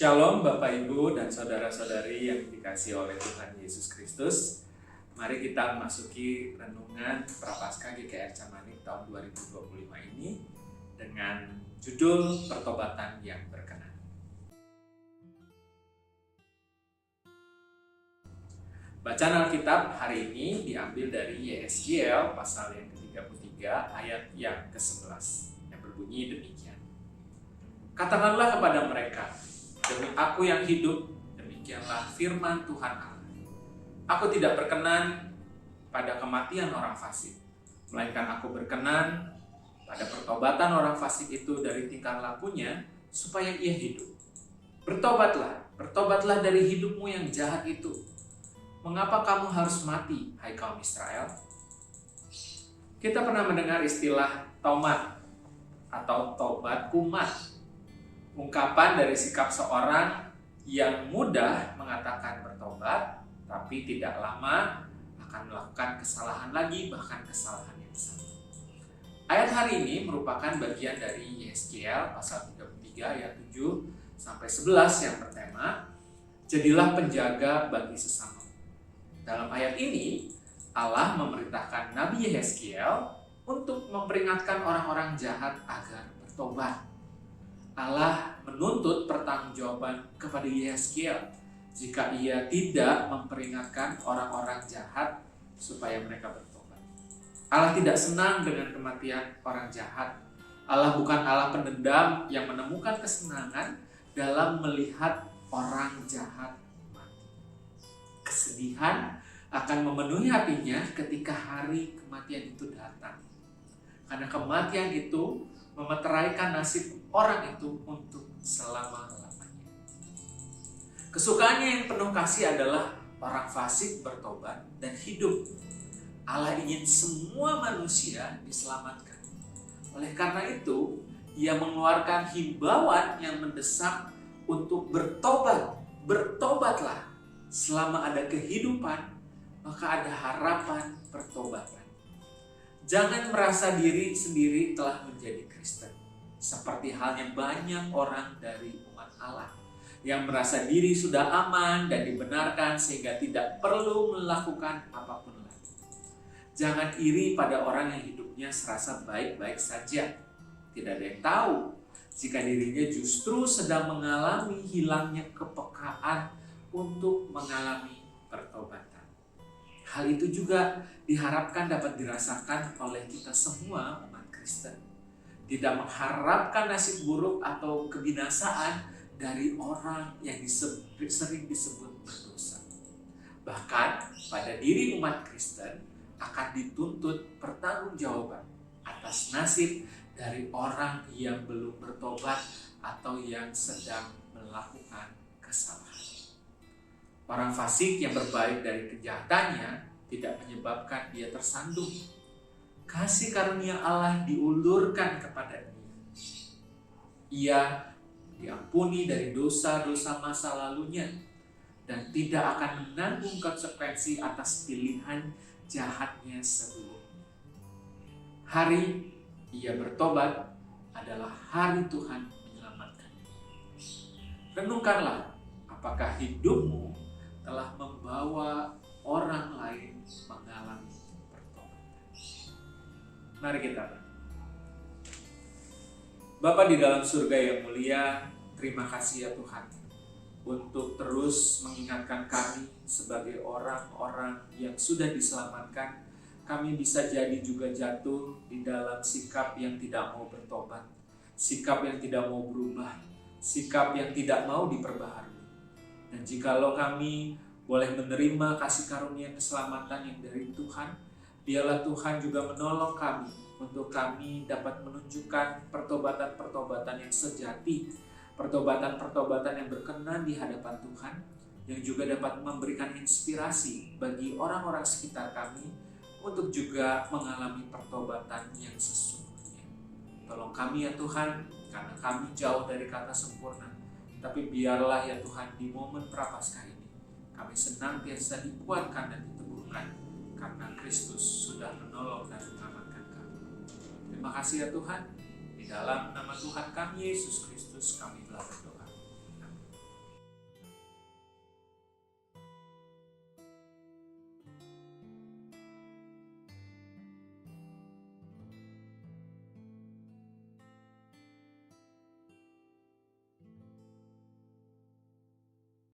Shalom Bapak Ibu dan saudara-saudari yang dikasihi oleh Tuhan Yesus Kristus. Mari kita memasuki renungan Prapaskah GKR Camanik tahun 2025 ini dengan judul Pertobatan yang Berkenan. Bacaan Alkitab hari ini diambil dari Yesaya pasal yang ke-33 ayat yang ke-11 yang berbunyi demikian. Katakanlah kepada mereka, demi aku yang hidup, demikianlah firman Tuhan Allah. Aku tidak berkenan pada kematian orang fasik, melainkan aku berkenan pada pertobatan orang fasik itu dari tingkah lakunya, supaya ia hidup. Bertobatlah dari hidupmu yang jahat itu. Mengapa kamu harus mati, hai kaum Israel? Kita pernah mendengar istilah taumat atau tobat kumat. Ungkapan dari sikap seorang yang mudah mengatakan bertobat, tapi tidak lama akan melakukan kesalahan lagi, bahkan kesalahan yang sama. Ayat hari ini merupakan bagian dari Yesaya pasal 33 ayat 7 sampai 11 yang bertema jadilah penjaga bagi sesama. Dalam ayat ini Allah memerintahkan Nabi Yesaya untuk memperingatkan orang-orang jahat agar bertobat. Allah menuntut pertanggungjawaban kepada Yesaya jika ia tidak memperingatkan orang-orang jahat supaya mereka bertobat. Allah tidak senang dengan kematian orang jahat. Allah bukan Allah pendendam yang menemukan kesenangan dalam melihat orang jahat mati. Kesedihan akan memenuhi hatinya ketika hari kematian itu datang. Karena kematian itu memeteraikan nasib orang itu untuk selama-lamanya. Kesukaannya yang penuh kasih adalah orang fasik bertobat dan hidup. Allah ingin semua manusia diselamatkan. Oleh karena itu, Ia mengeluarkan himbauan yang mendesak untuk bertobat. Bertobatlah. Selama ada kehidupan, maka ada harapan pertobatan. Jangan merasa diri sendiri telah menjadi Kristen. Seperti halnya banyak orang dari umat Allah yang merasa diri sudah aman dan dibenarkan sehingga tidak perlu melakukan apapun lagi. Jangan iri pada orang yang hidupnya serasa baik-baik saja. Tidak ada yang tahu jika dirinya justru sedang mengalami hilangnya kepekaan untuk mengalami pertobatan. Hal itu juga diharapkan dapat dirasakan oleh kita semua umat Kristen. Tidak mengharapkan nasib buruk atau kebinasaan dari orang yang sering disebut berdosa. Bahkan pada diri umat Kristen akan dituntut pertanggungjawaban atas nasib dari orang yang belum bertobat atau yang sedang melakukan kesalahan. Orang fasik yang berbaik dari kejahatannya tidak menyebabkan dia tersandung. Kasih karunia Allah diulurkan kepada dia. Ia diampuni dari dosa-dosa masa lalunya dan tidak akan menanggung konsekuensi atas pilihan jahatnya sebelumnya. Hari ia bertobat adalah hari Tuhan menyelamatkan. Renungkanlah apakah hidupmu telah membawa orang lain mengalami pertobatan. Mari kita berdoa. Bapa di dalam surga yang mulia, terima kasih ya Tuhan untuk terus mengingatkan kami sebagai orang-orang yang sudah diselamatkan. Kami bisa jadi juga jatuh di dalam sikap yang tidak mau bertobat, sikap yang tidak mau berubah, sikap yang tidak mau diperbaharui. Dan jikalau kami boleh menerima kasih karunia keselamatan yang dari Tuhan, biarlah Tuhan juga menolong kami untuk kami dapat menunjukkan pertobatan-pertobatan yang sejati, pertobatan-pertobatan yang berkenan di hadapan Tuhan, yang juga dapat memberikan inspirasi bagi orang-orang sekitar kami untuk juga mengalami pertobatan yang sesungguhnya. Tolong kami ya Tuhan, karena kami jauh dari kata sempurna. Tapi biarlah ya Tuhan di momen Prapaskah ini kami senantiasa dikuatkan dan diteguhkan karena Kristus sudah menolong dan menyelamatkan kami. Terima kasih ya Tuhan. Di dalam nama Tuhan kami Yesus Kristus kami telah berdoa.